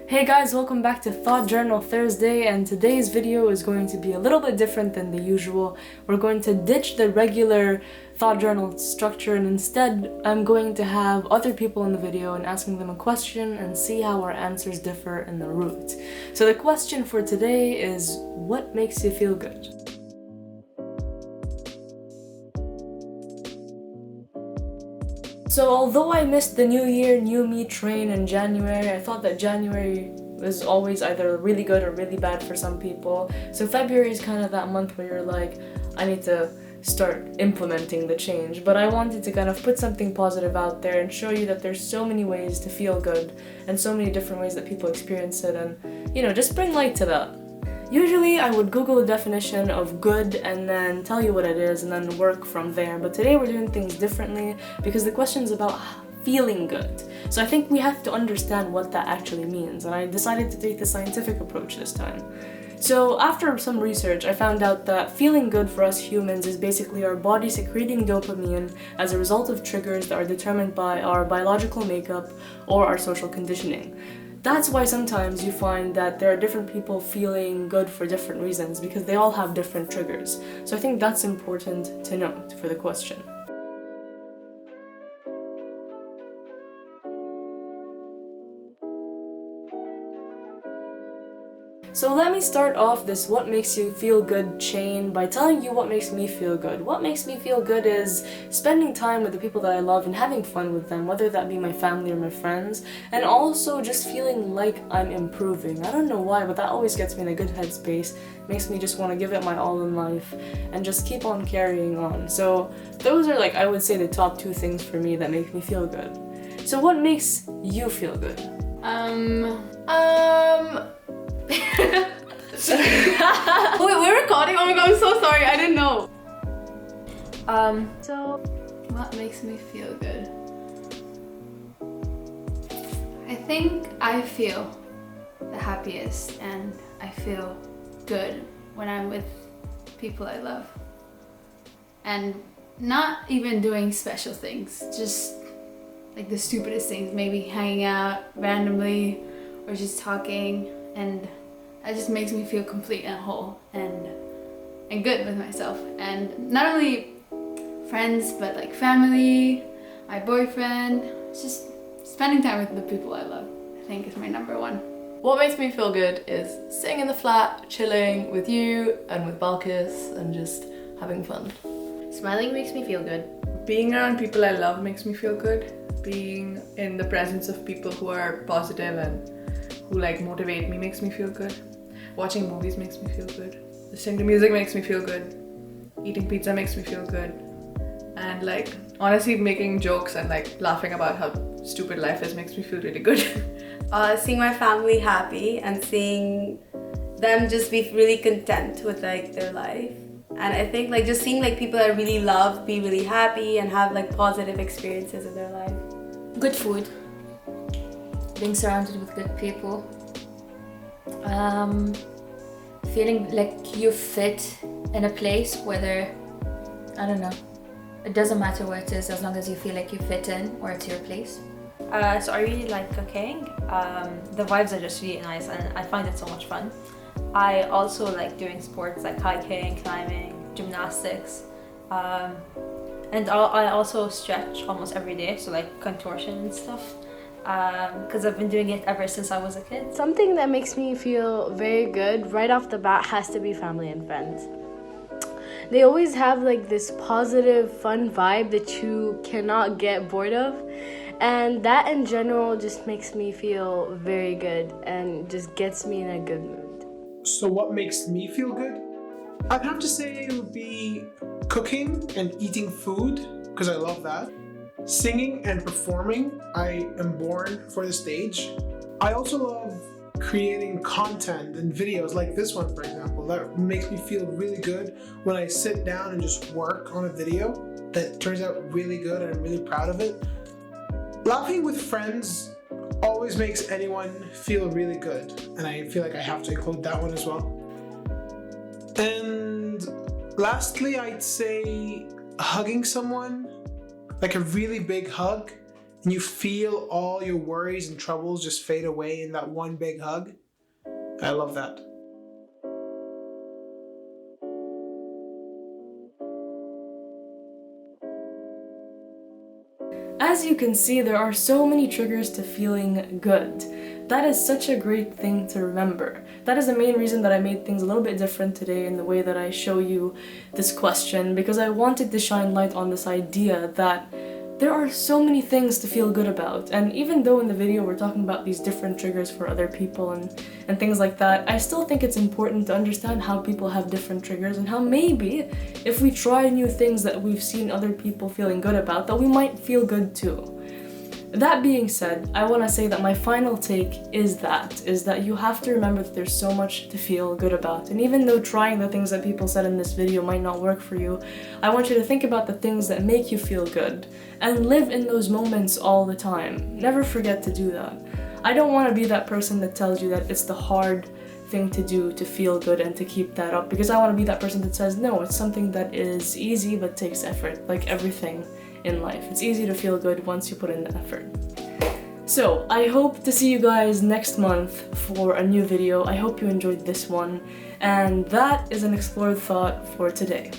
Hey guys, welcome back to Thought Journal Thursday, and today's video is going to be a little bit different than the usual. We're going to ditch the regular Thought Journal structure, and instead I'm going to have other people in the video and asking them a question and see how our answers differ in the root. So the question for today is, what makes you feel good? So although I missed the New Year, New Me train in January, I thought that January was always either really good or really bad for some people. So February is kind of that month where you're like, I need to start implementing the change. But I wanted to kind of put something positive out there and show you that there's so many ways to feel good and so many different ways that people experience it, and just bring light to that. Usually I would Google the definition of good and then tell you what it is and then work from there, but today we're doing things differently because the question is about feeling good. So I think we have to understand what that actually means, and I decided to take the scientific approach this time. So after some research, I found out that feeling good for us humans is basically our body secreting dopamine as a result of triggers that are determined by our biological makeup or our social conditioning. That's why sometimes you find that there are different people feeling good for different reasons, because they all have different triggers. So I think that's important to note for the question. So let me start off this what makes you feel good chain by telling you what makes me feel good. What makes me feel good is spending time with the people that I love and having fun with them, whether that be my family or my friends, and also just feeling like I'm improving. I don't know why, but that always gets me in a good headspace, makes me just want to give it my all in life and just keep on carrying on. So those are, I would say, the top two things for me that make me feel good. So what makes you feel good? Wait, we're recording? Oh my god, I'm so sorry, I didn't know. So what makes me feel good? I think I feel the happiest and I feel good when I'm with people I love. And not even doing special things, just like the stupidest things, maybe hanging out randomly or just talking, and that just makes me feel complete and whole and good with myself. And not only friends, but like family, my boyfriend, just spending time with the people I love, I think is my number one. What makes me feel good is sitting in the flat, chilling with you and with Balqis and just having fun. Smiling makes me feel good. Being around people I love makes me feel good. Being in the presence of people who are positive and who motivate me makes me feel good. Watching movies makes me feel good. Listening to music makes me feel good. Eating pizza makes me feel good. And honestly, making jokes and laughing about how stupid life is makes me feel really good. Seeing my family happy and seeing them just be really content with their life. And I think just seeing people I really love be really happy and have positive experiences in their life. Good food. Being surrounded with good people. Feeling like you fit in a place, whether, I don't know, it doesn't matter where it is as long as you feel like you fit in or it's your place. So I really like cooking. The vibes are just really nice and I find it so much fun. I also like doing sports like hiking, climbing, gymnastics. And I also stretch almost every day, so contortion and stuff. Because I've been doing it ever since I was a kid. Something that makes me feel very good right off the bat has to be family and friends. They always have this positive, fun vibe that you cannot get bored of. And that in general just makes me feel very good and just gets me in a good mood. So what makes me feel good? I'd have to say it would be cooking and eating food, because I love that. Singing and performing. I am born for the stage. I also love creating content and videos like this one, for example. That makes me feel really good when I sit down and just work on a video that turns out really good and I'm really proud of it. Laughing with friends always makes anyone feel really good, and I feel like I have to include that one as well. And lastly, I'd say hugging someone, a really big hug, and you feel all your worries and troubles just fade away in that one big hug. I love that. As you can see, there are so many triggers to feeling good. That is such a great thing to remember. That is the main reason that I made things a little bit different today in the way that I show you this question, because I wanted to shine light on this idea that there are so many things to feel good about. And even though in the video we're talking about these different triggers for other people and things like that, I still think it's important to understand how people have different triggers and how maybe if we try new things that we've seen other people feeling good about, that we might feel good too. That being said, I want to say that my final take is that you have to remember that there's so much to feel good about. And even though trying the things that people said in this video might not work for you, I want you to think about the things that make you feel good and live in those moments all the time. Never forget to do that. I don't want to be that person that tells you that it's the hard thing to do to feel good and to keep that up, because I want to be that person that says, no, it's something that is easy but takes effort, like everything in life. It's easy to feel good once you put in the effort. So, I hope to see you guys next month for a new video. I hope you enjoyed this one, and that is an explored thought for today.